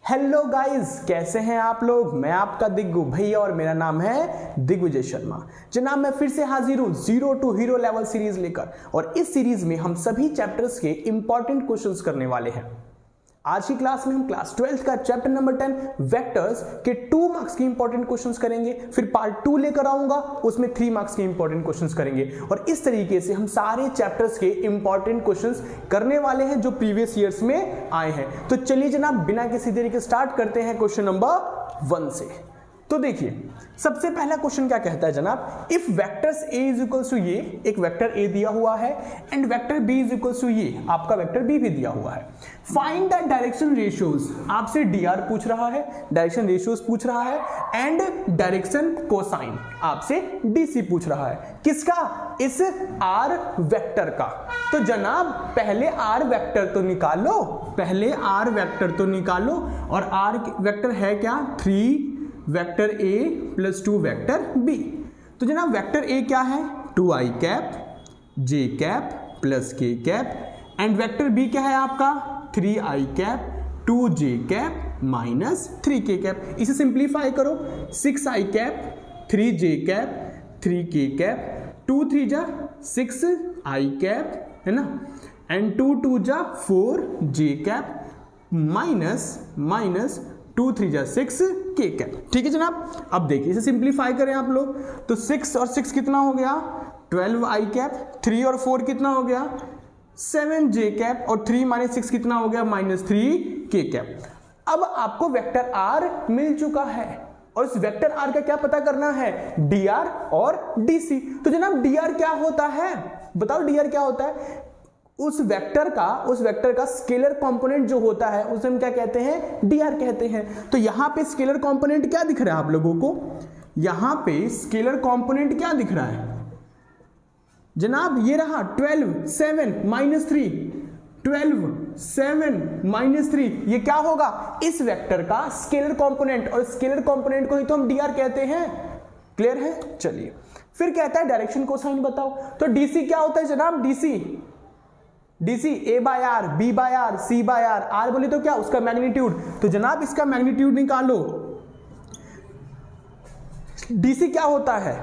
Hello guys, कैसे हैं आप लोग। मैं आपका दिग्गू भैया और मेरा नाम है दिग्विजय शर्मा। जनाब मैं फिर से हाजिर हूं zero to hero level series लेकर, और इस सीरीज में हम सभी चैप्टर्स के इंपॉर्टेंट क्वेश्चंस करने वाले हैं। आज की क्लास में हम क्लास 12 का चैप्टर नंबर 10 वेक्टर्स के 2 मार्क्स के इंपॉर्टेंट क्वेश्चंस करेंगे। फिर पार्ट 2 लेकर आऊंगा, उसमें 3 मार्क्स के इंपॉर्टेंट क्वेश्चंस करेंगे, और इस तरीके से हम सारे चैप्टर्स के इंपॉर्टेंट क्वेश्चंस करने वाले हैं जो प्रीवियस ईयर्स में आए हैं। तो चलिए जनाब बिना किसी देरी के स्टार्ट करते हैं क्वेश्चन नंबर 1 से। तो देखिए सबसे पहला क्वेश्चन क्या कहता है जनाब, if vectors a is equals to ये, एक वेक्टर a दिया हुआ है, and vector b is equals to ये, आपका वेक्टर b भी दिया हुआ है। फाइंड द डायरेक्शन रेशियोज, आपसे dr पूछ रहा है, डायरेक्शन रेशियोज पूछ रहा है, एंड डायरेक्शन कोसाइन आपसे dc पूछ रहा है। किसका? इस r वेक्टर का। तो जनाब पहले r वेक्टर तो निकालो, पहले r वेक्टर तो निकालो, और r वेक्टर है क्या? 3 vector a plus 2 vector b। तो जनाब वेक्टर a क्या है? 2i cap j cap plus k cap, and vector b क्या है आपका? 3i cap 2j cap minus 3k cap. इसे सिंप्लीफाई करो, 6i cap 3j cap 3k cap, 2 3 जा 6i कैप है ना, एंड 2 2 जा 4j कैप माइनस 2 3 जा 6k कैप। ठीक है जनाब, अब देखिए इसे सिंप्लीफाई करें आप लोग, तो 6 और 6 कितना हो गया? 12i कैप, 3 और 4 कितना हो गया? 7j कैप, और 3 माइनस 6 कितना हो गया? Minus 3k cap. अब आपको वेक्टर r मिल चुका है, और इस वेक्टर r का क्या पता करना है? dr और dc। तो जनाब dr क्या होता है? बताओ dr क्या होता है? उस वेक्टर का स्केलर कंपोनेंट जो होता है उसे हम क्या कहते हैं? dr कहते हैं। तो यहां पे स्केलर कंपोनेंट क्या दिख रहा है आप लोगों को? यहां पे स्केलर कंपोनेंट क्या दिख रहा है जनाब? ये रहा 12 7 माइनस 3, 12 7 माइनस 3, ये क्या होगा? इस वेक्टर का स्केलर कंपोनेंट, और स्केलर कंपोनेंट को ही तो हम dr कहते हैं। क्लियर है? चलिए फिर कहता है डायरेक्शन कोसाइन बताओ। तो dc क्या होता है जनाब? dc a by r, b by r, c by r, r बोले तो क्या? उसका मैग्नीट्यूड। तो जनाब इसका मैग्नीट्यूड निकालो। dc क्या होता है?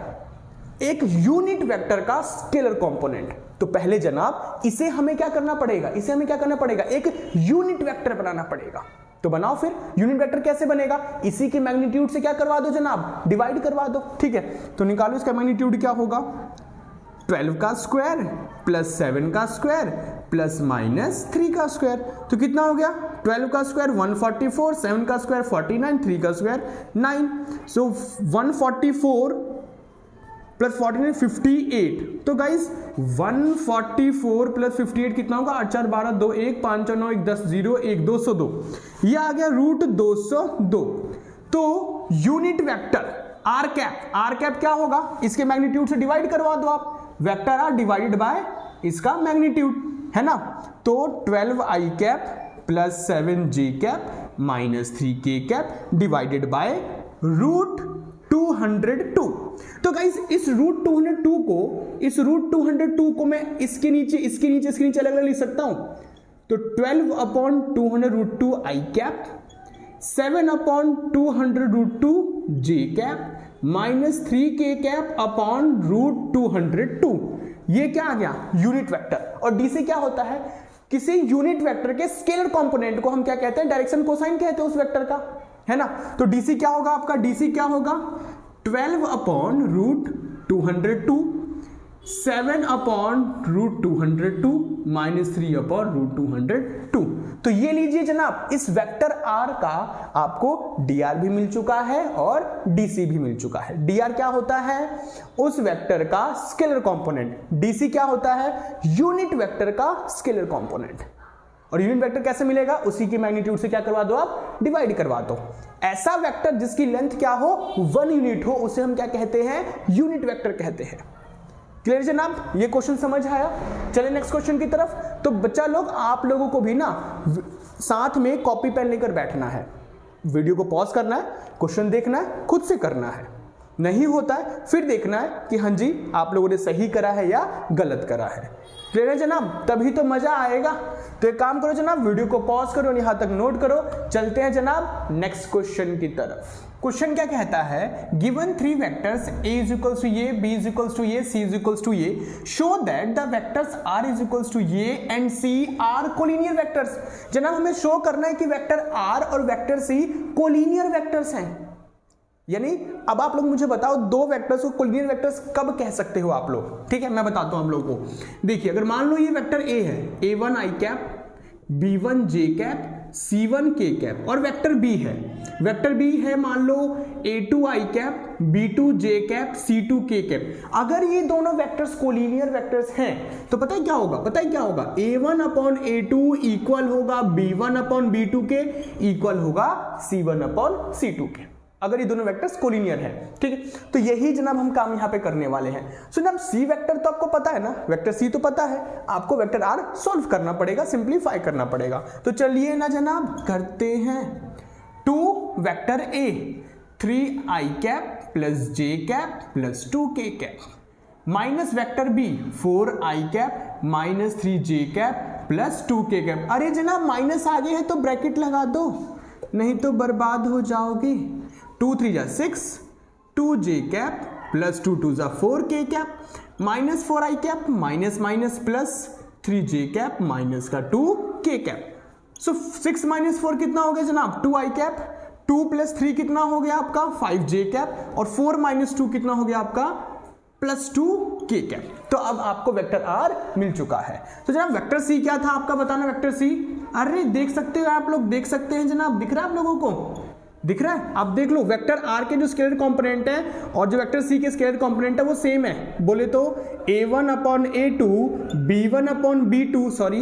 एक यूनिट वेक्टर का स्केलर कंपोनेंट। तो पहले जनाब इसे हमें क्या करना पड़ेगा? एक यूनिट वेक्टर बनाना पड़ेगा। तो बनाओ फिर। यूनिट वेक्टर कैसे बनेगा? इसी के मैग्नीट्यूड से क्या करवा दो जनाब? डिवाइड करवा दो। ठीक है, तो निकालो इसका मैग्नीट्यूड क्या होगा? 12 का स्क्वायर प्लस 7 का स्क्वायर प्लस माइनस 3 का स्क्वायर। तो कितना हो गया? 12 का स्क्वायर 144, 7 का स्क्वायर 49, 3 का स्क्वायर 9। सो 144 प्लस 49 58। तो गाइज 144 प्लस 58 कितना होगा? 8 4 12 2 1 5 4 9 1 10 0 1 202, ये आ गया रूट 202। तो यूनिट वेक्टर आर कैप क्या होगा? इसके मैग्नीट्यूड से डिवाइड करवा दो आप। वेक्टर आर डिवाइडेड बाय इसका मैग्नीट्यूड, है ना। तो 12i cap plus 7j cap minus 3k cap divided by root 202। तो गाइस इस रूट 202 को मैं इसके नीचे अलग अलग लिख सकता हूं। तो 12/200 root 2 i cap, 7/200 root 2 j cap minus 3k cap upon root 202। ये क्या आ गया? Unit vector. और dc क्या होता है? किसी यूनिट वेक्टर के स्केलर कंपोनेंट को हम क्या कहते हैं? डायरेक्शन कोसाइन कहते हैं उस वेक्टर का, है ना। तो dc क्या होगा आपका? dc क्या होगा? 12/रूट 202, 7/रूट 202 माइनस 3/रूट 202। तो ये लीजिए जनाब, इस वेक्टर r का आपको dr भी मिल चुका है और dc भी मिल चुका है। dr क्या होता है? उस वेक्टर का स्केलर कंपोनेंट। dc क्या होता है? यूनिट वेक्टर का स्केलर कंपोनेंट। और यूनिट वेक्टर कैसे मिलेगा? उसी के मैग्नीट्यूड से क्या करवा दो आप? डिवाइड करवा दो। ऐसा वेक्टर जिसकी लेंथ क्या हो? 1 यूनिट हो, उसे हम क्या कहते हैं? यूनिट वेक्टर कहते हैं। क्लियर जनाब? ये क्वेश्चन समझ आया? चलिए नेक्स्ट क्वेश्चन की तरफ। तो बच्चा लोग आप लोगों को भी ना साथ में कॉपी पेन लेकर बैठना है, वीडियो को पॉज करना है, क्वेश्चन देखना है, खुद से करना है। नहीं होता है फिर देखना है कि हाँ जी आप लोगों ने सही करा है या गलत करा है। क्लियर है जनाब? तभी तो मजा आएगा। तो एक काम करो जनाब, वीडियो को पॉज करो और यहां तक नोट करो। चलते हैं जनाब नेक्स्ट क्वेश्चन की तरफ। क्वेश्चन क्या कहता है, given 3 vectors a is equals to a, b is equals to a, c is equals to a, show that the vectors r is equals to a and c are collinear vectors. जनाब हमें show करना है कि vector r और vector c collinear vectors हैं। यानी अब आप लोग मुझे बताओ, दो वेक्टर्स को कोलिनियर वेक्टर्स कब कह सकते हो आप लोग? ठीक है, मैं बताता हूं आप लोगों को। देखिए, अगर मान लो ये वेक्टर a है, a1 i cap, b1 j cap, c1 k cap, और वेक्टर b है, वेक्टर b है मान लो a2 i cap, b2 j cap, c2 k cap. अगर ये दोनों वेक्टर्स कोलिनियर वेक्टर्स हैं तो पता है क्या होगा? पता है क्या होगा? a1 अपॉन a2 इक्वल होगा b1 अपॉन b2 के, इक्वल होगा c1 अपॉन c2 के, अगर ये दोनों वेक्टर्स कोलिनियर हैं। ठीक है, तो यही जनाब हम काम यहां पे करने वाले हैं। सो जनाब सी वेक्टर तो आपको पता है ना, वेक्टर सी तो पता है, आपको वेक्टर आर सॉल्व करना पड़ेगा, सिंप्लीफाई करना पड़ेगा। तो चलिए ना जनाब करते हैं। 2 vector A 3i cap plus j cap plus 2k cap, minus vector B 4i cap minus 3j cap plus 2k cap. अरे जनाब माइनस आगे है तो ब्रैकेट लगा दो, नहीं तो बर्बाद हो जाओगी। 2 3 जा 6, 2j कैप प्लस 2 2 जा 4k cap, minus 4i cap minus minus plus 3j cap minus का 2k कैप। सो 6 माइनस 4 कितना हो गया जनाब? 2i कैप, 2 प्लस 3 कितना हो गया आपका? 5j कैप, और 4 माइनस 2 कितना हो गया आपका? Plus 2k cap. तो अब आपको वेक्टर आर मिल चुका है। तो जनाब वेक्टर सी क्या था आपका बताना? वेक्टर सी, अरे देख सकते हो आप लोग, देख सकते हैं जनाब, दिख रहा है आप लोगों को? दिख रहा है? आप देख लो, वेक्टर आर के जो स्केलर कंपोनेंट है और जो वेक्टर सी के स्केलर कंपोनेंट है वो सेम है। बोले तो a1 upon a2 b1 upon b2, sorry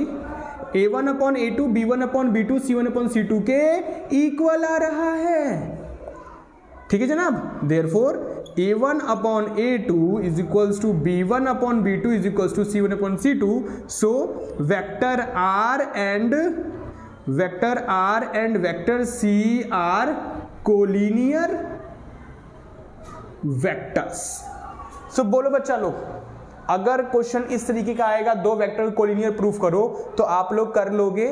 a1 upon a2 b1 upon b2 c1 upon c2 के इक्वल आ रहा है। ठीक है जनाब, therefore a1 upon a2 is equals to b1 upon b2 is equals to c1 upon c2। So vector r and vector c are collinear vectors. So बोलो बच्चा लोग, अगर क्वेश्चन इस तरीके का आएगा, दो वेक्टर कोलिनियर प्रूफ करो, तो आप लोग कर लोगे।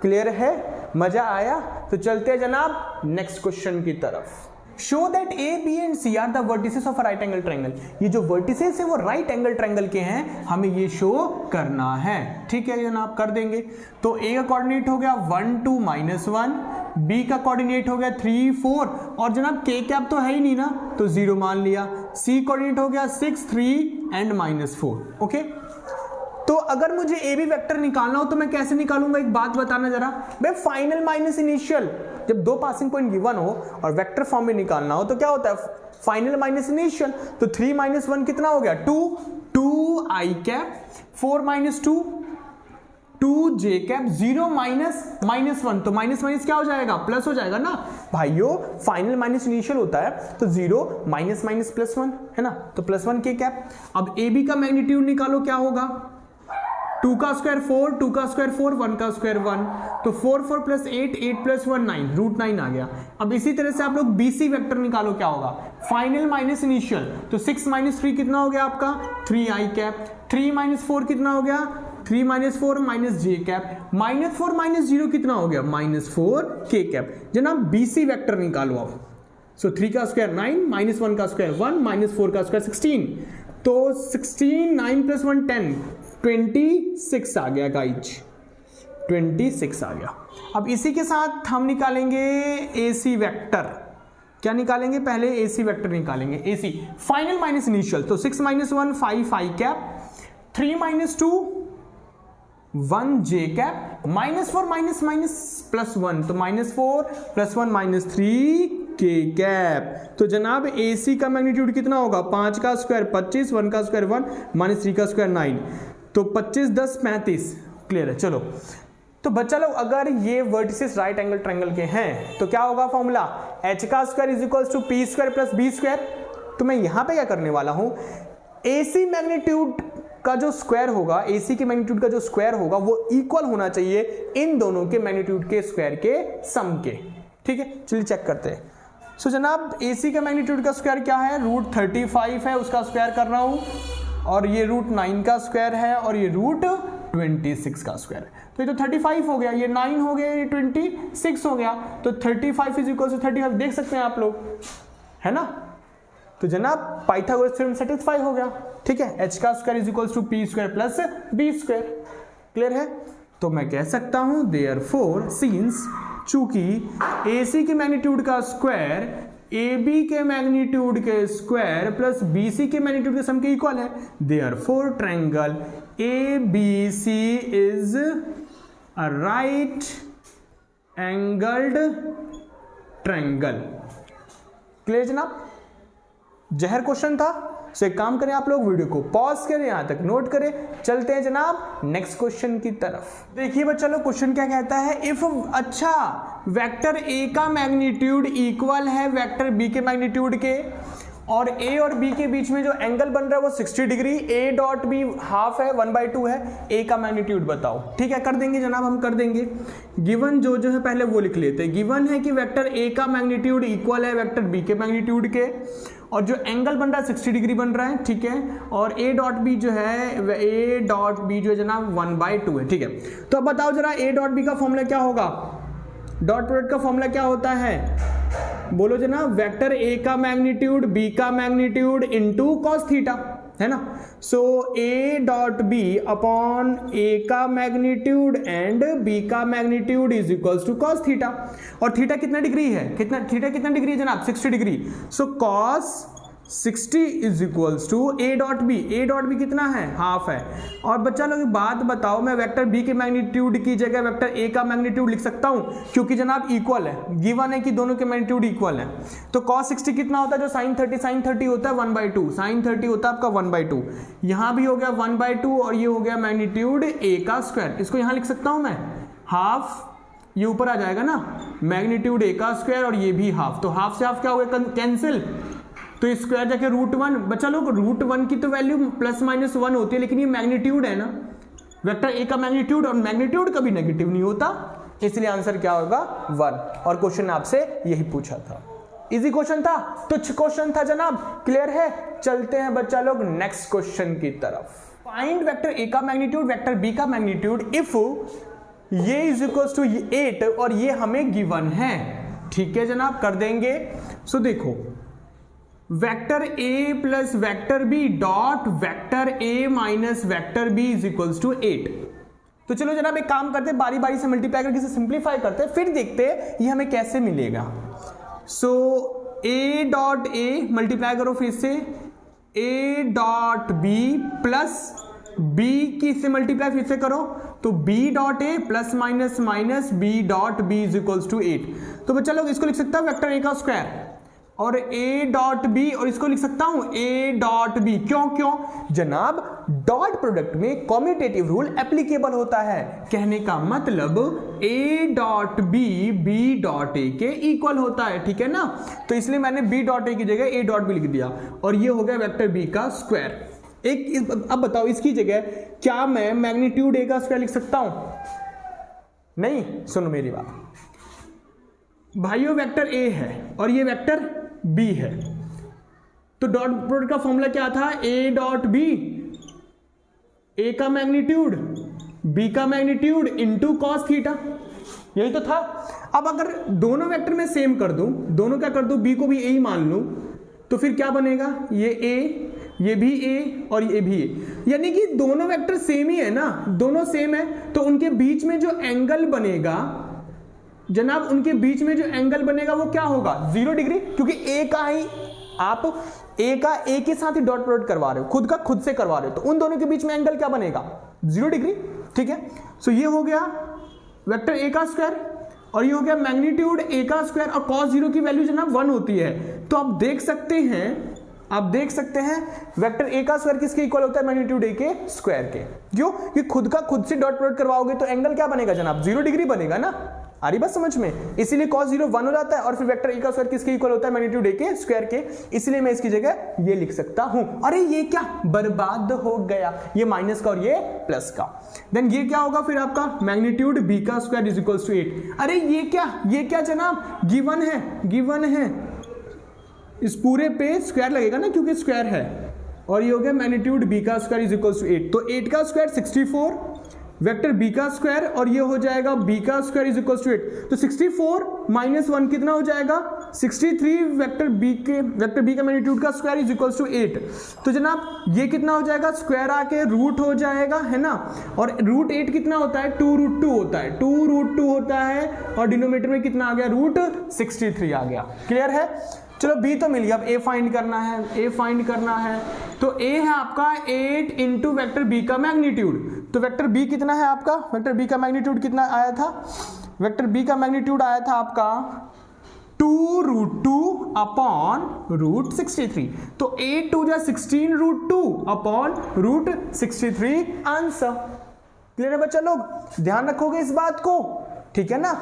क्लियर है? मजा आया? तो चलते हैं जनाब नेक्स्ट क्वेश्चन की तरफ। Show that A B and C are the vertices of a right angle triangle. ये जो वर्टिसेस है वो राइट एंगल ट्रायंगल के हैं, हमें ये शो करना है। ठीक है जनाब, कर देंगे। तो ए का कोऑर्डिनेट हो गया 1 2 -1, बी का कोऑर्डिनेट हो गया 3 4, और जनाब के कैप तो है ही नहीं ना, तो 0 मान लिया। सी कोऑर्डिनेट हो गया 6 3 एंड -4। ओके, तो अगर मुझे ए बी वेक्टर निकालना हो तो मैं कैसे निकालूंगा? एक बात बताना जरा भाई, फाइनल माइनस इनिशियल। जब दो पासिंग पॉइंट गिवन हो और वेक्टर फॉर्म में निकालना हो तो क्या होता है? Final minus initial. तो 3 - 1 कितना हो गया? 2 2i कैप, 4 - 2 2j कैप, 0 -1, तो माइनस माइनस क्या हो जाएगा? प्लस हो जाएगा ना भाइयों। फाइनल माइनस इनिशियल होता है तो 0 माइनस माइनस प्लस 1 है ना, तो +1 k कैप। अब ए बी का मैग्नीट्यूड निकालो, क्या होगा? 2 का स्क्वायर 4, 2 का स्क्वायर 4, 1 का स्क्वायर 1, तो 4 4 + 8, 8 + 1 9, √9 आ गया। अब इसी तरह से आप लोग BC वेक्टर निकालो, क्या होगा? फाइनल माइनस इनिशियल, तो 6 - 3 कितना हो गया आपका? 3i कैप, 3 - 4 कितना हो गया? 3 - 4 -j कैप, -4 - 0 कितना हो गया? -4k cap. जनाब BC वेक्टर निकालो आप। सो 3 का स्क्वायर 9, -1 का स्क्वायर 1, -4 का स्क्वायर 16, तो 16 9 + 1 10, 26 आ गया गाइज, 26 आ गया। अब इसी के साथ हम निकालेंगे AC वेक्टर। क्या निकालेंगे? पहले AC वेक्टर निकालेंगे। AC फाइनल माइनस इनिशियल, तो 6 - 1 5i कैप, 3 - 2 1j कैप, -4 +1, तो -4 + 1 -3k कैप। तो जनाब AC का मैग्नीट्यूड कितना होगा? 5 का स्क्वायर 25, 1 का स्क्वायर 1, -3 का स्क्वायर 9, तो 25 10 35। क्लियर है? चलो, तो बच्चा लोग अगर ये वर्टिसेस राइट एंगल ट्रायंगल के हैं तो क्या होगा फॉर्मूला? h का square is equals to p square plus b square. तो मैं यहां पे क्या करने वाला हूं? AC मैग्नीट्यूड का जो स्क्वायर होगा, AC के मैग्नीट्यूड का जो स्क्वायर होगा वो इक्वल होना चाहिए इन दोनों के मैग्नीट्यूड के स्क्वायर के सम के। ठीक है, चलिए चेक करते हैं। सो जनाब AC का मैग्नीट्यूड का स्क्वायर क्या है? √35 है, उसका स्क्वायर कर रहा हूं और ये √9 का स्क्वायर है और ये √26 का स्क्वायर है। तो ये तो 35 हो गया, ये 9 हो गया, ये 26 हो गया, तो 35 = 35 देख सकते हैं आप लोग, है ना। तो जनाब पाइथागोरस थ्योरम सेटिस्फाई हो गया, ठीक है। h का स्क्वायर = p² + b²। क्लियर है। तो मैं कह सकता हूं देयरफॉर सिंस चूंकि AC के मैग्नीट्यूड का स्क्वायर AB के मैग्नीट्यूड के स्क्वायर प्लस BC के मैग्नीट्यूड के सम के इक्वल है, therefore triangle ABC is a right angled triangle. Clear जनाब। जहर क्वेश्चन था, सो एक काम करें आप लोग वीडियो को पॉज करें, यहां तक नोट करें, चलते हैं जनाब नेक्स्ट क्वेश्चन की तरफ। देखिए बच्चा लोग क्वेश्चन क्या कहता है, इफ अच्छा वेक्टर A का मैग्नीट्यूड इक्वल है वेक्टर B के मैग्नीट्यूड के और A और B के बीच में जो एंगल बन रहा है वो 60 डिग्री, A.B हाफ है, 1/2 है, A का मैग्नीट्यूड बताओ। ठीक है, कर देंगे जनाब, हम कर देंगे। गिवन जो है पहले वो लिख लेते हैं। गिवन है कि वेक्टर A का मैग्नीट्यूड इक्वल है वेक्टर B के मैग्नीट्यूड के और जो एंगल बन रहा है 60 डिग्री बन रहा है, ठीक है, और A.B जो है जनाब 1/2 है, ठीक है। तो अब बताओ जरा A.B का फॉर्मूला क्या होगा, डॉट प्रोडक्ट का फॉर्मूला क्या होता है, बोलो जनाब, वेक्टर A का मैग्नीट्यूड B का मैग्नीट्यूड इनटू cos थीटा, है ना। सो A.B अपॉन A का मैग्नीट्यूड एंड B का magnitude is equals to cos theta. और थीटा कितना डिग्री है, थीटा कितना डिग्री है जनाब, 60 degree. So cos 60 is equals to A.B कितना है, हाफ है। और बच्चा लोग बात बताओ, मैं वेक्टर B के मैग्नीट्यूड की जगह वेक्टर A का मैग्नीट्यूड लिख सकता हूं क्योंकि जनाब इक्वल है, गिवन है कि दोनों के मैग्नीट्यूड इक्वल है। तो cos 60 कितना होता है, जो sin 30 होता है 1/2, sin 30 होता है आपका 1/2, यहां भी हो गया 1/2 और ये हो गया मैग्नीट्यूड A का स्क्वायर। इसको यहां लिख सकता हूं मैं हाफ, ये ऊपर आ जाएगा ना, मैग्नीट्यूड A का स्क्वायर और ये भी हाफ, तो हाफ से हाफ क्या हो गया, कैंसिल, तो स्क्वायर जाके √1। बच्चा लोग √1 की तो वैल्यू ±1 होती है, लेकिन ये मैग्नीट्यूड है ना, वेक्टर A का मैग्नीट्यूड, और मैग्नीट्यूड कभी नेगेटिव नहीं होता, इसलिए आंसर क्या होगा 1। और क्वेश्चन आपसे यही पूछा था, इजी क्वेश्चन था, तुच्छ क्वेश्चन था जनाब। क्लियर है, चलते हैं बच्चा लोग नेक्स्ट क्वेश्चन की तरफ। फाइंड वेक्टर A का मैग्नीट्यूड वेक्टर B का मैग्नीट्यूड इफ ये इज इक्वल्स टू 8 और ये हमें गिवन है। ठीक है जनाब, कर देंगे। सो देखो, vector A plus vector B dot vector A minus vector B is equals to 8। तो चलो जनाब एक काम करते हैं, बारी बारी से मल्टीप्लाई करके इसे सिंप्लीफाई करते हैं, फिर देखते हैं ये हमें कैसे मिलेगा। So A dot A multiply करो फिर से, A dot B plus B की से मल्टीप्लाई फिर से करो, तो B dot A plus minus minus B dot B is equals to 8। तो बच्चा लोग इसको लिख सकता है वेक्टर A का स्क्वायर और A डॉट B, और इसको लिख सकता हूं A डॉट B। क्यों जनाब, डॉट प्रोडक्ट में कॉम्यूटेटिव रूल एप्लीकेबल होता है, कहने का मतलब A dot B B dot A के इक्वल होता है, ठीक है ना। तो इसलिए मैंने B डॉट A की जगह A डॉट B लिख दिया और ये हो गया वेक्टर B का स्क्वायर। अब बताओ इसकी जगह क्या मैं मैग्नीट्यूड A का स्क्वायर लिख सकता हूं, नहीं। सुनो मेरी बात भाइयों, वेक्टर A है और ये वेक्टर B है, तो डॉट प्रोडक्ट का फॉर्मूला क्या था, A डॉट B, A का मैग्नीट्यूड B का मैग्नीट्यूड इनटू cos थीटा, यही तो था। अब अगर दोनों वेक्टर में सेम कर दूं, दोनों क्या कर दूं, B को भी A ही मान लूं, तो फिर क्या बनेगा, ये A, ये भी A और ये भी A, यानी कि दोनों वेक्टर सेम ही है ना, दोनों सेम है, तो उनके बीच में जो एंगल बनेगा जनाब, उनके बीच में जो एंगल बनेगा वो क्या होगा, 0 डिग्री, क्योंकि A का ही आप A का A के साथ ही डॉट प्रोडक्ट करवा रहे हो, खुद का खुद से करवा रहे हो, तो उन दोनों के बीच में एंगल क्या बनेगा, 0 डिग्री। ठीक है, सो ये हो गया वेक्टर A का स्क्वायर और ये हो गया मैग्नीट्यूड A का स्क्वायर, और cos 0 की वैल्यू जनाब 1 होती है। तो आप देख सकते हैं वेक्टर A का स्क्वायर किसके इक्वल होता है, मैग्नीट्यूड A के स्क्वायर के। क्यों, कि खुद का खुद से डॉट प्रोडक्ट करवाओगे तो एंगल क्या बनेगा जनाब, 0 डिग्री बनेगा ना, आ रही बात समझ में, इसीलिए cos 0 1 हो जाता है और फिर वेक्टर A का स्क्वायर किसके इक्वल होता है, मैग्नीट्यूड A के स्क्वायर के, इसलिए मैं इसकी जगह ये लिख सकता हूं। अरे ये क्या बर्बाद हो गया, ये माइनस का और ये प्लस का, देन ये क्या होगा फिर आपका मैग्नीट्यूड B का स्क्वायर इज इक्वल्स टू 8। अरे ये क्या जनाब, गिवन है, इस पूरे पे स्क्वायर लगेगा ना क्योंकि स्क्वायर है, और ये हो गया मैग्नीट्यूड b का स्क्वायर इज इक्वल टू 8। तो 8 का स्क्वायर 64, वेक्टर b का स्क्वायर और ये हो जाएगा b का स्क्वायर इज इक्वल टू 8। तो 64 माइनस 1 कितना हो जाएगा 63, वेक्टर b का मैग्नीट्यूड का स्क्वायर इज इक्वल टू 8। तो जनाब ये कितना हो जाएगा, स्क्वायर आके रूट हो जाएगा, है ना। और रूट 8 कितना होता है, 2√2 होता है, 2√2 होता है। और डिनोमिनेटर में कितना आ गया, रूट 63 आ गया। क्लियर है। चलो b तो मिल गया, अब a फाइंड करना है, a फाइंड करना है। तो a है आपका 8 इंटू वैक्टर b का मैग्नीट्यूड। तो वेक्टर b कितना है आपका, वेक्टर b का मैग्नीट्यूड कितना आया था, वेक्टर b का मैग्नीट्यूड आया था आपका 2√2 अपॉन रूट 63। तो 8 2 जा 16√2 अपॉन रूट 63 आंसर। क्लियर है बच्चा लोग, ध्यान रखोगे इस बात को, ठीक है ना,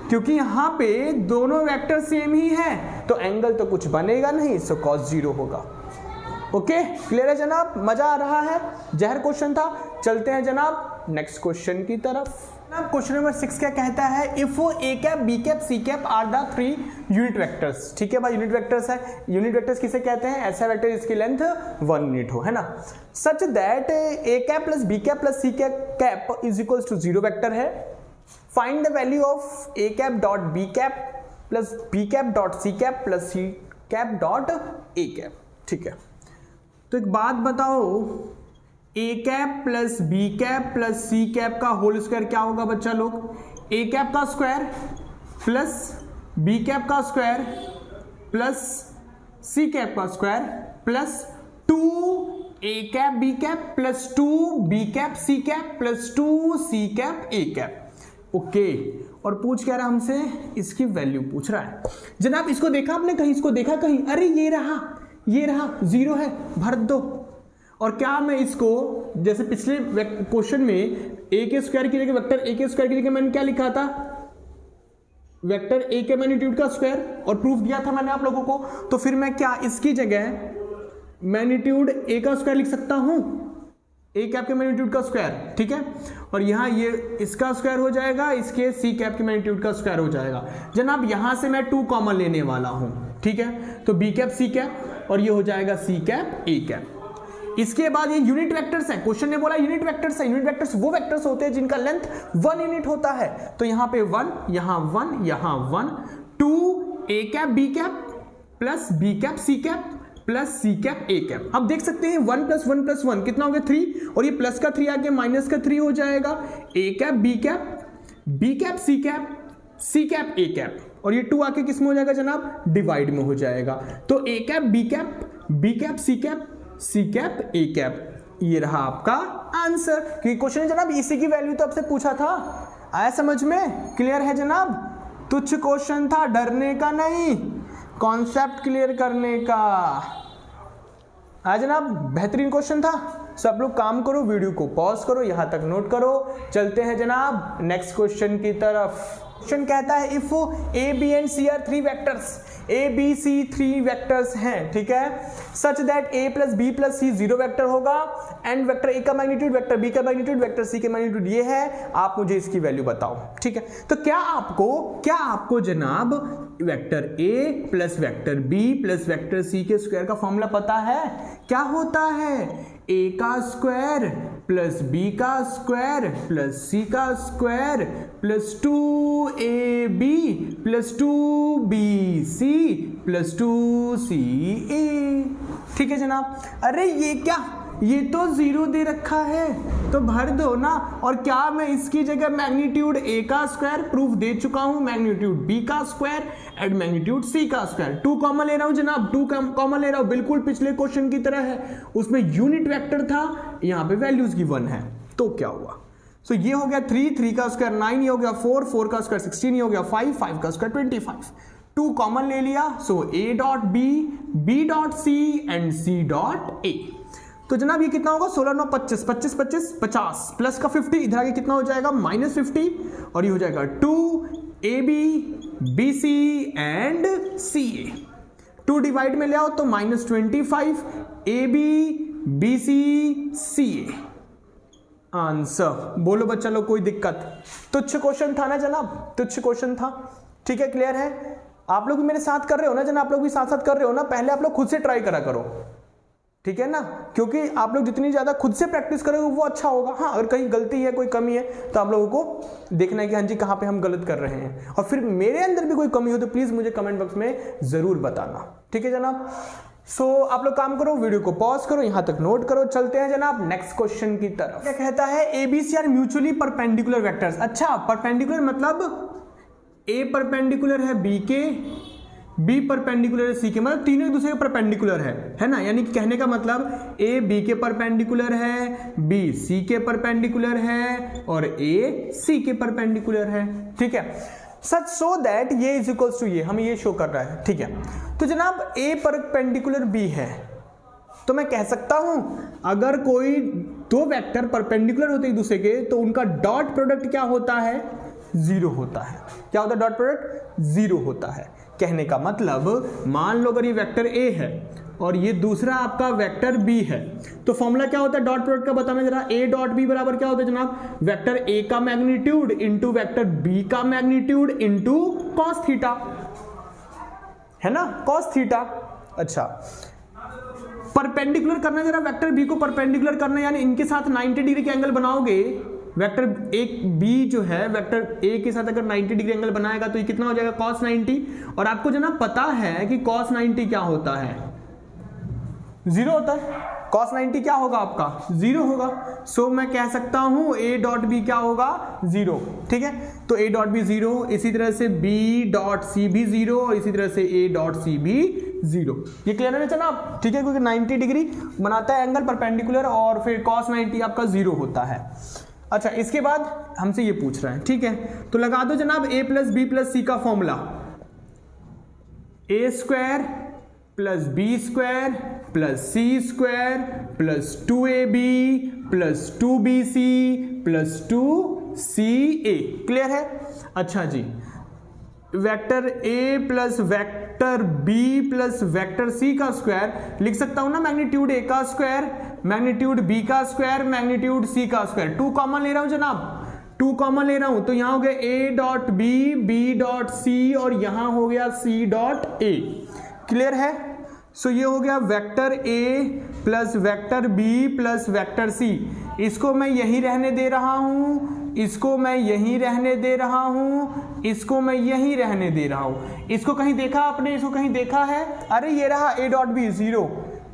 क्योंकि यहां पे दोनों वेक्टर सेम ही है तो एंगल तो कुछ बनेगा नहीं, सो cos 0 होगा। ओके क्लियर है जनाब, मजा आ रहा है, जहर क्वेश्चन था। चलते हैं जनाब नेक्स्ट क्वेश्चन की तरफ। क्वेश्चन नंबर 6 क्या कहता है, if a cap b cap c cap are the 3 unit vectors. ठीक है भाई, यूनिट वेक्टर्स है। यूनिट वेक्टर्स किसे कहते हैं, ऐसा वेक्टर जिसकी लेंथ 1 यूनिट हो, है ना। Such that a cap plus b cap plus c cap is equal to 0 vector है। Find the value of a cap dot b cap plus b cap dot c cap plus c cap dot a cap. ठीक है, तो एक बात बताओ, a cap plus b cap plus c cap का whole square क्या होगा बच्चा लोग, a कैप का स्क्वायर प्लस b कैप का स्क्वायर प्लस c कैप का square plus 2a cap b cap plus 2b cap c cap plus 2c cap a cap. Okay, और पूछ क्या रहा हमसे, इसकी वैल्यू पूछ रहा है। जनाब इसको देखा आपने कहीं, इसको देखा कहीं, अरे ये रहा 0 है, भर दो। और क्या मैं इसको, जैसे पिछले क्वेश्चन में a के स्क्वायर की जगह, वेक्टर a के स्क्वायर की जगह मैंने क्या लिखा था, वेक्टर a के मैग्नीट्यूड का स्क्वायर, और प्रूफ दिया था मैंने आप लोगों को। तो फिर मैं क्या इसकी जगह मैग्नीट्यूड a का स्क्वायर लिख सकता हूं, a कैप के मैग्नीट्यूड का स्क्वायर, ठीक है। और यहां ये इसका स्क्वायर हो जाएगा, इसके c कैप के मैग्नीट्यूड का स्क्वायर हो जाएगा। जनाब यहां से मैं 2 कॉमन लेने वाला हूं, ठीक है। तो b कैप c कैप और ये हो जाएगा c कैप a कैप। इसके बाद ये यूनिट वेक्टर्स है, क्वेश्चन ने बोला यूनिट वेक्टर्स है। यूनिट वेक्टर्स वो वेक्टर्स होते हैं जिनका लेंथ 1 यूनिट होता है। तो यहां पे 1, यहां 1, यहां 1, 2 a cap b cap plus b cap c cap plus c cap a cap. अब देख सकते हैं 1 प्लस 1 प्लस 1 कितना हो गया 3, और ये प्लस का 3 आके माइनस का 3 हो जाएगा। a cap b cap c cap a cap, और ये 2 आके किस में हो जाएगा जनाब, डिवाइड में हो जाएगा। तो a cap b cap c cap a cap, ये रहा आपका आंसर। क्योंकि क्वेश्चन है जनाब इसी की वैल्यू तो आपसे पूछा था, आया समझ में, क्लियर है जनाब। तुच्छ क्वेश्चन था, डरने का नहीं, कॉन्सेप्ट क्लियर करने का। जनाब बेहतरीन क्वेश्चन था। सब लोग काम करो, वीडियो को पॉज करो, यहां तक नोट करो। चलते हैं जनाब नेक्स्ट क्वेश्चन की तरफ। क्वेश्चन कहता है if a b and c are 3 vectors, a b c 3 vectors हैं, ठीक है, such that a plus b plus c 0 vector होगा एंड वेक्टर a का मैग्नीट्यूड, वेक्टर b का मैग्नीट्यूड, वेक्टर c का मैग्नीट्यूड ये है, आप मुझे इसकी वैल्यू बताओ। ठीक है, तो क्या आपको जनाब vector a plus vector b plus vector c के स्क्वायर का फॉर्मूला पता है? क्या होता है, a का स्क्वायर प्लस b का स्क्वायर प्लस c का square plus 2ab plus 2bc plus 2ca। ठीक है जनाब, अरे ये क्या, ये तो 0 दे रखा है तो भर दो ना। और क्या मैं इसकी जगह मैग्नीट्यूड a का स्क्वायर प्रूफ दे चुका हूं, मैग्नीट्यूड b का स्क्वायर एंड मैग्नीट्यूड c का स्क्वायर। 2 कॉमन ले रहा हूं जनाब, 2 कॉमन ले रहा हूं, बिल्कुल पिछले क्वेश्चन की तरह है। उसमें यूनिट वेक्टर था, यहां पे वैल्यूज गिवन है, तो क्या हुआ, सो ये हो गया 3 का स्क्वायर 9, ये हो गया 4 का स्क्वायर 16, ये हो गया 5 का स्क्वायर 25। 2 कॉमन ले लिया, सो a dot b dot c and c dot a। तो जनाब ये कितना होगा, 16 9 25 25 25 50 प्लस का 50, इधर आगे कितना हो जाएगा -50, और ये हो जाएगा 2ab bc and ca। 2 divide में ले आओ तो -25 ab bc ca आंसर। बोलो बच्चा लोग कोई दिक्कत? तुच्छ क्वेश्चन था ना जनाब, तुच्छ क्वेश्चन था। ठीक है, क्लियर है। आप लोग भी मेरे साथ कर रहे हो ना जनाब, आप लोग भी साथ साथ कर रहे हो ना, पहले आप लोग खुद से ट्राई करा करो, ठीक है ना, क्योंकि आप लोग जितनी ज़्यादा खुद से प्रैक्टिस करोगे वो अच्छा होगा। हाँ, अगर कहीं गलती है, कोई कमी है, तो आप लोगों को देखना है कि हाँ जी कहाँ पे हम गलत कर रहे हैं, और फिर मेरे अंदर भी कोई कमी हो तो प्लीज़ मुझे कमेंट बॉक्स में ज़रूर बताना। ठीक है जनाब। आप लोग काम करो, वीडियो को पॉज करो, यहाँ तक नोट करो, चलते हैं जनाब नेक्स्ट क्वेश्चन की तरफ। क्या कहता है, ABC are mutually perpendicular vectors. अच्छा, परपेंडिकुलर मतलब A परपेंडिकुलर है B के, B परपेंडिकुलर है C के, मतलब तीनों एक दूसरे के परपेंडिकुलर है ना। यानी कि कहने का मतलब A B के परपेंडिकुलर है, B C के परपेंडिकुलर है और A C के परपेंडिकुलर है। ठीक है, सच सो दैट ये इज इक्वल्स टू ये, हमें ये शो कर रहा है। ठीक है, तो जनाब A परपेंडिकुलर B है, तो मैं कह सकता हूं अगर कोई दो वेक्टर परपेंडिकुलर होते एक दूसरे के तो उनका डॉट प्रोडक्ट क्या होता है, जीरो होता है। क्या होता है, डॉट प्रोडक्ट जीरो होता है। कहने का मतलब मान लो अगर ये वेक्टर A है और ये दूसरा आपका वेक्टर B है, तो फॉर्मूला क्या होता है डॉट प्रोडक्ट का, बताना जरा। A डॉट B बराबर क्या होता है जनाब, वेक्टर A का मैग्नीट्यूड इंटू वेक्टर B का मैग्नीट्यूड इंटू कॉस थीटा, है ना, कॉस थीटा। अच्छा, परपेंडिकुलर करना जरा, वेक्टर B को परपेंडिकुलर करना, यानी इनके साथ 90 डिग्री के एंगल बनाओगे। वेक्टर एक B जो है वेक्टर A के साथ अगर 90 डिग्री एंगल बनाएगा तो ये कितना हो जाएगा, cos 90। और आपको जो ना पता है कि cos 90 क्या होता है, जीरो होता है। cos 90 क्या होगा आपका, जीरो होगा। सो मैं कह सकता हूं A डॉट B क्या होगा, जीरो। ठीक है, तो A डॉट B जीरो, इसी तरह से B डॉट C भी जीरो, और इसी तरह से A डॉट C भी जीरो। ये क्लियर है ना जनाब। ठीक है, क्योंकि 90 डिग्री बनाता है एंगल परपेंडिकुलर और फिर cos 90 आपका जीरो होता है। अच्छा, इसके बाद हमसे ये पूछ रहा है, ठीक है, तो लगा दो जनाब A plus B plus C का formula, A square plus B square plus C square plus 2AB plus 2BC plus 2CA। Clear है। अच्छा जी, vector A plus vector B plus vector C का स्क्वायर लिख सकता हूं ना, मैग्नीट्यूड A का स्क्वायर, मैग्नीट्यूड B का स्क्वायर, मैग्नीट्यूड C का स्क्वायर। 2 कॉमन ले रहा हूं जनाब, 2 कॉमन ले रहा हूं, तो यहां हो गया A dot B, B dot C और यहां हो गया C डॉट A। क्लियर है। सो ये हो गया vector A plus vector B plus vector C। इसको मैं यही रहने दे रहा हूं, इसको मैं यही रहने दे रहा हूं, इसको मैं यही रहने दे रहा हूं। इसको कहीं देखा आपने, इसको कहीं देखा है, अरे ये रहा A dot B zero,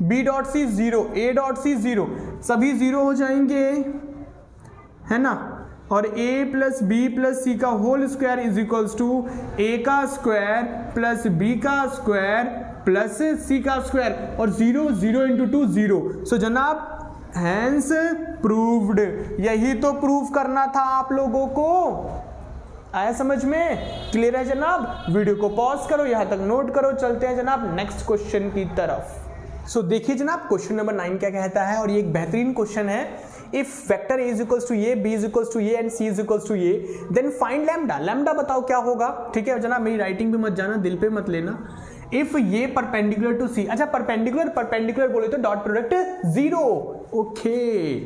B dot C zero, A dot C zero, सभी जीरो हो जाएंगे, है ना। और A plus B plus C का whole square is equals to A का स्क्वायर प्लस B का स्क्वायर प्लस C का स्क्वायर, और zero, zero into two zero. So जनाब हैंस प्रूव्ड। यही तो प्रूव करना था आप लोगों को, आया समझ में। क्लियर है जनाब। वीडियो को पॉज करो, यहां तक नोट करो, चलते हैं जनाब नेक्स्ट क्वेश्चन की तरफ। देखिए जनाब क्वेश्चन नंबर 9 क्या कहता है, और ये एक बेहतरीन क्वेश्चन है। If vector A is equals to A, B is equals to A and C is equals to A, then find lambda. Lambda बताओ क्या होगा। ठीक है जनाब, मेरी राइटिंग पे मत जाना, दिल पे मत लेना। इफ ये परपेंडिकुलर टू C, अच्छा परपेंडिकुलर बोले तो डॉट प्रोडक्ट जीरो। ओके,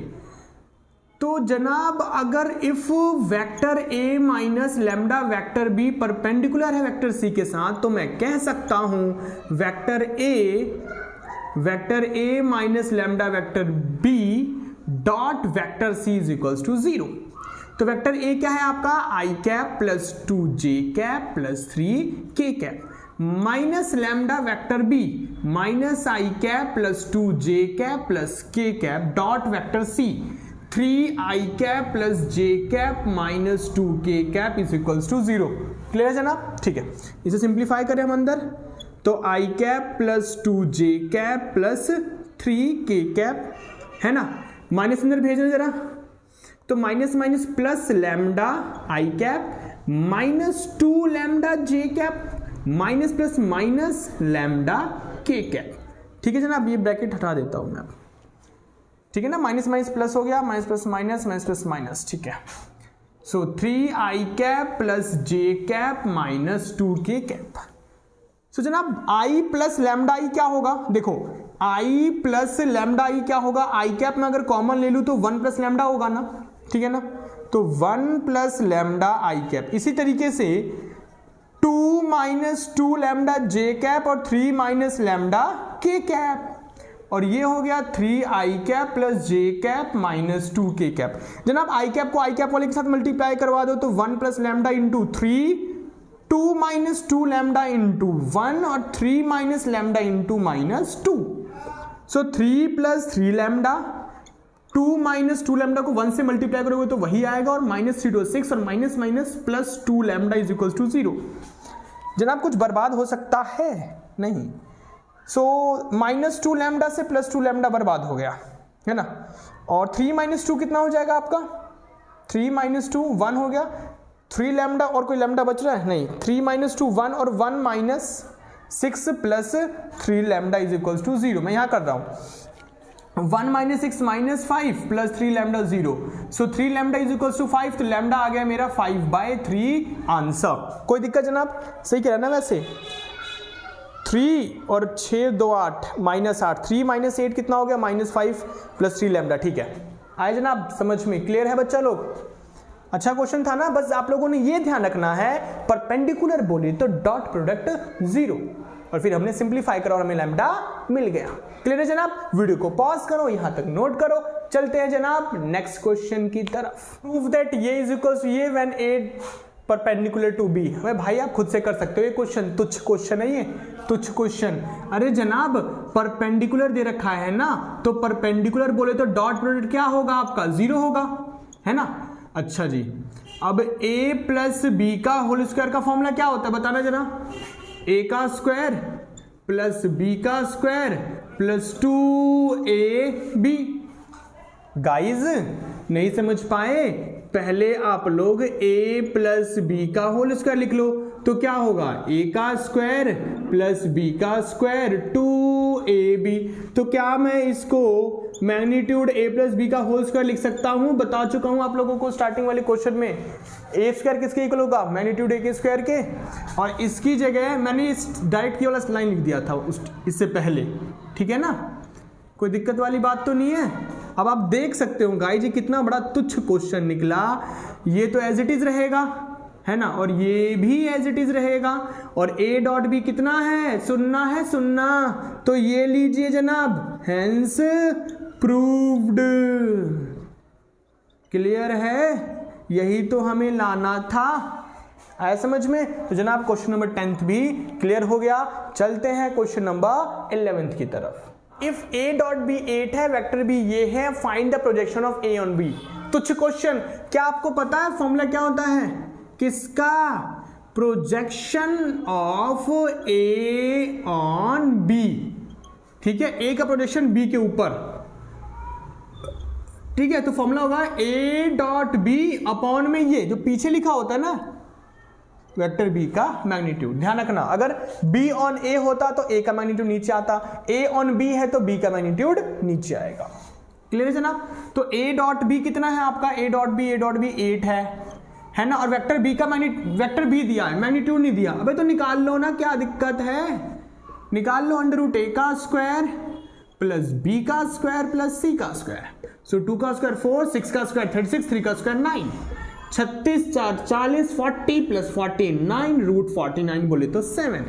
तो जनाब अगर if vector A minus lambda vector B perpendicular है वेक्टर C के साथ, तो मैं कह सकता हूं vector A minus lambda vector B dot vector C is equals to zero. तो वेक्टर A क्या है आपका, i cap plus 2j cap plus 3k cap minus lambda vector B minus i cap plus 2j cap plus k cap dot vector C 3i cap plus j cap minus 2k cap is equals to zero. Clear है जनाब। ठीक है, इसे simplify करें हम अंदर, तो i cap plus 2j cap plus 3k cap, है ना, माइनस अंदर भेजना जरा, तो minus minus plus lambda i cap minus 2 lambda j cap minus plus minus lambda k cap. ठीक है जनाब, ये ब्रैकेट हटा देता हूं मैं, ठीक है ना, माइनस माइनस प्लस हो गया, minus plus minus, minus plus minus. ठीक है, so 3i cap plus j cap minus 2k cap. So जनाब i प्लस लैम्डा i क्या होगा, देखो i प्लस लैम्डा i क्या होगा, i कैप में अगर कॉमन ले लूं तो 1 प्लस लैम्डा होगा ना, ठीक है ना, तो 1 प्लस लैम्डा i कैप। इसी तरीके से 2 माइनस 2 लैम्डा j कैप और 3 माइनस लैम्डा k कैप और ये हो गया 3i कैप प्लस जे कैप माइनस 2k कैप। जनाब आई कैप को आई कैप वाले के साथ मल्टीप्लाई करवा दो तो 1 plus lambda into 3, 2 minus 2 lambda into 1 और 3 माइनस लैम्डा इंटू माइनस 2। सो 3 प्लस 3 लैम्डा, 2 माइनस 2 लैम्डा को 1 से मल्टीप्लाई करोगे तो वही आएगा और माइनस 3 to 6 और minus minus plus 2 lambda is equal to 0। जनाब कुछ बर्बाद हो सकता है? नहीं। सो माइनस 2 लैम्डा से प्लस 2 लैम्डा बर्बाद हो गया है ना। और 3 माइनस 2 कितना हो जाएगा आपका? 3 माइनस 2 1 हो गया। 3 लैम्डा और कोई लैम्डा बच रहा है? नहीं। 3 माइनस 2 1 और 1 minus 6 plus 3 lambda is equal to 0। मैं यहां कर रहा हूं 1 minus 6 minus 5 plus 3 lambda 0। So 3 lambda is equal to 5, तो लैम्डा आ गया मेरा 5/3 आंसर। कोई दिक्कत जनाब? सही कह रहा है ना? वैसे 3 और 6 2 8 माइनस 8, 3 माइनस 8 कितना हो गया? Minus 5 plus 3 lambda. ठीक है, आए जनाब समझ में? क्लियर है बच्चा लोग? अच्छा क्वेश्चन था ना। बस आप लोगों ने ये ध्यान रखना है परपेंडिकुलर बोले तो डॉट प्रोडक्ट 0 और फिर हमने सिंप्लीफाई करा और हमें लैम्डा मिल गया। क्लियर है जनाब? वीडियो को पॉज करो, यहां तक नोट करो। चलते हैं जनाब नेक्स्ट क्वेश्चन की तरफ। प्रूव दैट ये इज इक्वल टू ये when A perpendicular to B. भाई आप खुद से कर सकते हो, ये क्वेश्चन तुच्छ क्वेश्चन है, ये तुच्छ क्वेश्चन। अरे जनाब परपेंडिकुलर दे रखा है ना, तो परपेंडिकुलर बोले तो डॉट प्रोडक्ट क्या होगा आपका? 0 होगा, है ना। अच्छा जी, अब a प्लस बी का होल स्क्वायर का फॉर्मूला क्या होता है बताना जरा। a का स्क्वायर प्लस b का स्क्वायर प्लस 2ab। गाइज नहीं समझ पाए? पहले आप लोग a प्लस बी का होल स्क्वायर लिख लो तो क्या होगा? a का स्क्वायर प्लस b का स्क्वायर 2ab। तो क्या मैं इसको मैग्नीट्यूड a प्लस बी का होल स्क्वायर लिख सकता हूं? बता चुका हूं आप लोगों को स्टार्टिंग वाले क्वेश्चन में। a स्क्वायर किसके इक्वल होगा? मैग्नीट्यूड a के स्क्वायर के। और इसकी जगह मैंने इस डायरेक्ट वाला लाइन लिख दिया था इससे पहले, ठीक है ना। कोई दिक्कत वाली बात तो नहीं है। अब आप देख सकते हो गाइस ये कितना बड़ा तुच्छ क्वेश्चन निकला। ये तो एज इट इज रहेगा, है ना, और ये भी एज इट इज रहेगा। और a डॉट बी कितना है? सुनना है, सुनना। तो ये लीजिए जनाब, हेंस प्रूव्ड। क्लियर है? यही तो हमें लाना था। आया समझ में? तो जनाब क्वेश्चन नंबर 10 भी क्लियर हो गया। चलते हैं क्वेश्चन नंबर 11 की तरफ। इफ a डॉट बी 8 है, वेक्टर b ये है, find the projection of a on b। तुच्छ क्वेश्चन। क्या आपको पता है फॉर्मूला क्या होता है? किसका? Projection of a on b। ठीक है, a का प्रोजेक्शन b के ऊपर। ठीक है, तो फॉर्मूला होगा a डॉट b अपॉन में ये जो पीछे लिखा होता है ना वेक्टर b का मैग्नीट्यूड। ध्यान रखना, अगर b ऑन a होता तो a का मैग्नीट्यूड नीचे आता, a ऑन b है तो b का मैग्नीट्यूड नीचे आएगा। क्लियर है जनाब? तो a डॉट b कितना है आपका? a डॉट b 8 है ना। और वेक्टर b का वेक्टर b दिया है, मैग्नीट्यूड नहीं दिया। अबे तो निकाल लो ना, क्या दिक्कत है? निकाल लो अंडर रूट a का स्क्वायर प्लस b का स्क्वायर प्लस c का स्क्वायर। सो 2 का स्क्वायर 4, 6 का स्क्वायर 36, 3 का स्क्वायर 9, 36 4 40, 40 प्लस 49 रूट 49 बोले तो 7।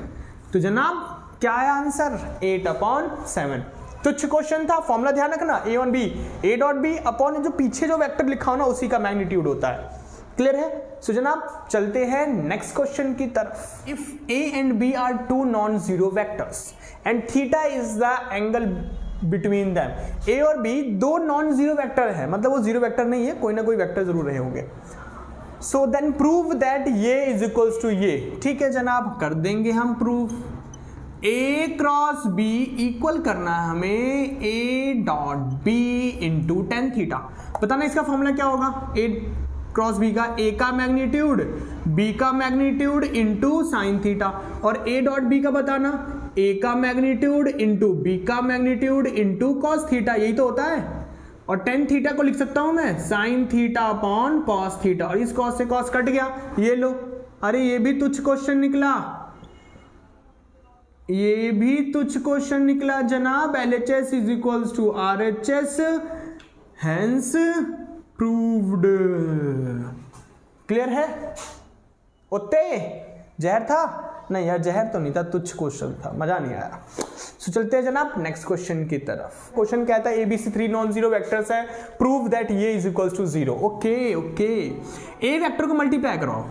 तो जनाब क्या है आंसर? 8/7। तुच्छ क्वेश्चन था, फॉर्मूला ध्यान रखना, a on b, a dot B upon जो पीछे जो वेक्टर लिखा हो ना उसी का मैग्नीट्यूड होता है। क्लियर है? सो जनाब चलते हैं नेक्स्ट क्वेश्चन की तरफ। If a and b are two non zero vectors and theta is the angle between them. a और b दो नॉन जीरो वेक्टर है, मतलब वो जीरो वेक्टर नहीं है, कोई ना कोई वेक्टर जरूर रहे होंगे। सो देन प्रूव दैट ये इज इक्वल्स टू ये। ठीक है जनाब, कर देंगे हम proof. a cross b equal करना है हमें a dot b into tan theta. बताना इसका फॉर्मूला क्या होगा? a क्रॉस b का a का मैग्नीट्यूड b का मैग्नीट्यूड इंटू साइन थीटा, और a डॉट b का बताना a का मैग्नीट्यूड इंटू b का मैग्नीट्यूड इंटू कॉस थीटा। यही तो होता है। और टेन थीटा को लिख सकता हूं मैं sine theta upon cos theta, और इस कॉस से कॉस कट गया, ये लो। अरे ये भी तुच्छ क्वेश्चन निकला, ये भी तुच्छ क्वेश्चन निकला जनाब। LHS is equals to RHS, hence proved. Clear है? ओते जहर था? नहीं यार जहर तो नहीं था, तुच्छ क्वेश्चन था, मजा नहीं आया। सो चलते हैं जनाब नेक्स्ट क्वेश्चन की तरफ। क्वेश्चन कहता है ABC 3 नॉन जीरो वेक्टर्स है, प्रूव दैट ये is equals to 0। Okay A vector को मल्टीप्लाई कराओ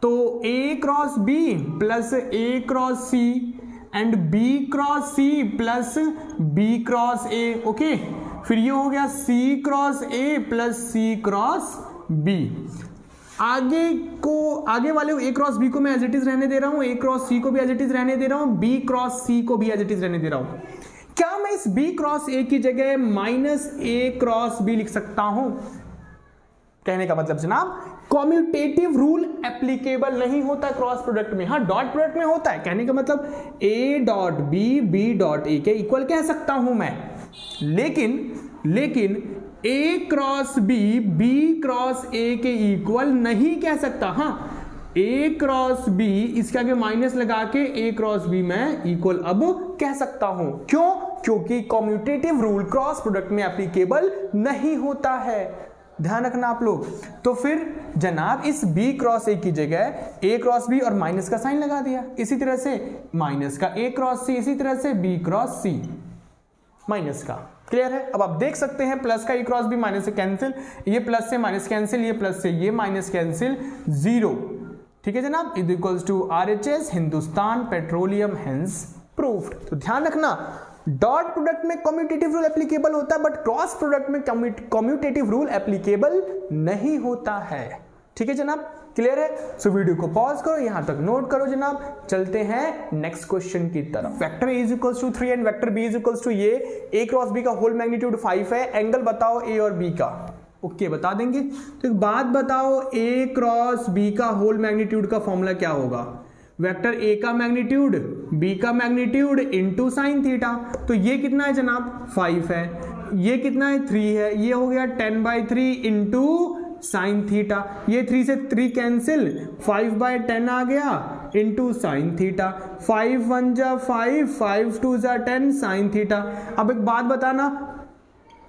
तो A cross B plus A cross C and B cross C plus B cross A। Okay, फिर ये हो गया C cross A plus C cross B। आगे वाले A क्रॉस B को मैं एज इट इज रहने दे रहा हूं, A क्रॉस C को भी एज इट इज रहने दे रहा हूं, B क्रॉस C को भी एज इट इज रहने दे रहा हूं। क्या मैं इस B क्रॉस A की जगह माइनस A क्रॉस B लिख सकता हूं? कहने का मतलब जनाब कॉम्यूटेटिव रूल एप्लीकेबल नहीं होता क्रॉस प्रोडक्ट में। हाँ, डॉट प्रोडक्ट में होता है। कहने का मतलब A dot B B dot A के इक्वल कह सकता हूं मैं, लेकिन A cross B B cross A के इक्वल नहीं कह सकता। हाँ, A क्रॉस B इसके आगे माइनस लगा के A क्रॉस B मैं इक्वल अब कह सकता हूं। क्यों? क्योंकि कॉम्यूटेटिव रूल क्रॉस प्रोडक्ट में एप्लीकेबल नहीं होता है। ध्यान रखना आप लोग। तो फिर जनाब इस B क्रॉस A की जगह A क्रॉस B और माइनस का साइन लगा दिया, इसी तरह से माइनस का A क्रॉस C, इसी तरह से B क्रॉस C माइनस का। क्लियर है? अब आप देख सकते हैं प्लस का A क्रॉस B माइनस से कैंसिल, ये प्लस से माइनस कैंसिल, ये प्लस से ये माइनस कैंसिल, 0। ठीक है जनाब, is equals to RHS Hindustan Petroleum, hence proved. तो ध्यान रखना डॉट प्रोडक्ट में कम्यूटेटिव रूल एप्लीकेबल होता है, बट क्रॉस प्रोडक्ट में कम्यूटेटिव रूल एप्लीकेबल नहीं होता है। ठीक है जनाब, क्लियर है? सो वीडियो को पॉज करो, यहां तक नोट करो जनाब। चलते हैं नेक्स्ट क्वेश्चन की तरफ। Vector A is equals to 3 and vector B is equals to ये, A क्रॉस B का होल मैग्नीट्यूड 5 है। एंगल बताओ A और B का। ओके, बता देंगे। तो एक बात बताओ, A क्रॉस B का होल मैग्नीट्यूड का फॉर्मूला क्या होगा? वेक्टर A का मैग्नीट्यूड B का मैग्नीट्यूड इनटू साइन थीटा। तो ये कितना है जनाब? 5 है। ये कितना है? 3 है। ये हो गया 10/3 इनटू साइन थीटा। ये 3 से 3 कैंसिल, 5/10 आ गया इनटू साइन थीटा। 5 1 जा 5, 5 2 जा 10 साइन थीटा। अब एक बात बताना,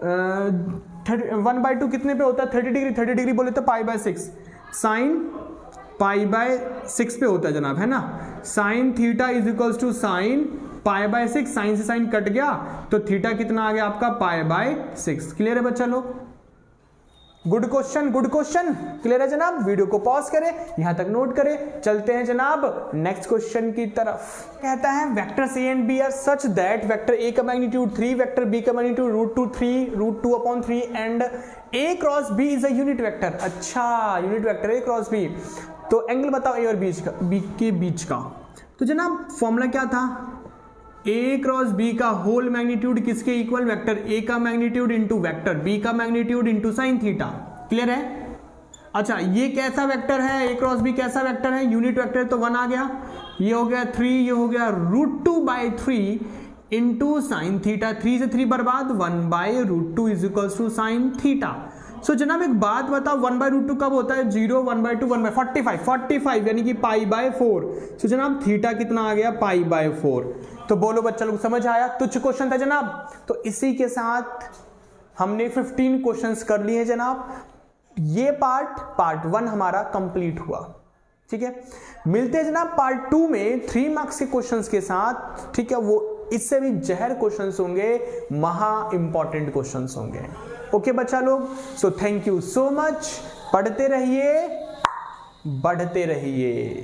1/2 कितने पे होता है? 30 डिग्री। 30 डिग्री बोले तो π/6 साइन π/6 पे होता है जनाब, है ना। Sine theta is equals to sine π/6, sine से साइन कट गया तो थीटा कितना आ गया आपका? π/6। क्लियर है बच्चा लोग? Good question, good question. Clear है जनाब? वीडियो को पॉज करें, यहां तक नोट करें। चलते हैं जनाब नेक्स्ट क्वेश्चन की तरफ। कहता है vectors A and B are such that vector A का मैग्नीट्यूड 3, वेक्टर B का magnitude √3 √2/3 and A cross B is a unit vector. अच्छा, unit vector A cross B। तो एंगल बताओ A और B के बीच का। तो जनाब फॉर्मूला क्या था? A क्रॉस B का होल मैग्नीट्यूड किसके इक्वल? वेक्टर A का मैग्नीट्यूड इंटू वेक्टर B का magnitude into sine theta. Clear है? अच्छा, ये कैसा वेक्टर है? A क्रॉस B कैसा वेक्टर है? यूनिट वेक्टर, तो 1 आ गया। ये हो गया 3, ये हो गया √2/3 इंटू साइन थीटा। 3 से 3 बर्बाद, 1/√2 is equals to sine theta. So जनाब एक बात बताओ, 1/√2 कब होता है? 0, 1/2, 1/45 यानी कि π/4। सो जनाब थीटा कितना आ गया? π/4। तो बोलो बच्चा लोग, समझ आया? तुच्छ क्वेश्चन था जनाब। तो इसी के साथ हमने 15 क्वेश्चंस कर लिए हैं जनाब। ये पार्ट 1 हमारा कंप्लीट हुआ। ठीक है, मिलते हैं जनाब पार्ट 2 में 3 मार्क्स के क्वेश्चंस के साथ। ठीक है, वो इससे भी जहर क्वेश्चंस होंगे, महा इंपॉर्टेंट क्वेश्चंस होंगे। ओके बच्चा लोग, so thank you so much. पढ़ते रहिए, बढ़ते रहिए।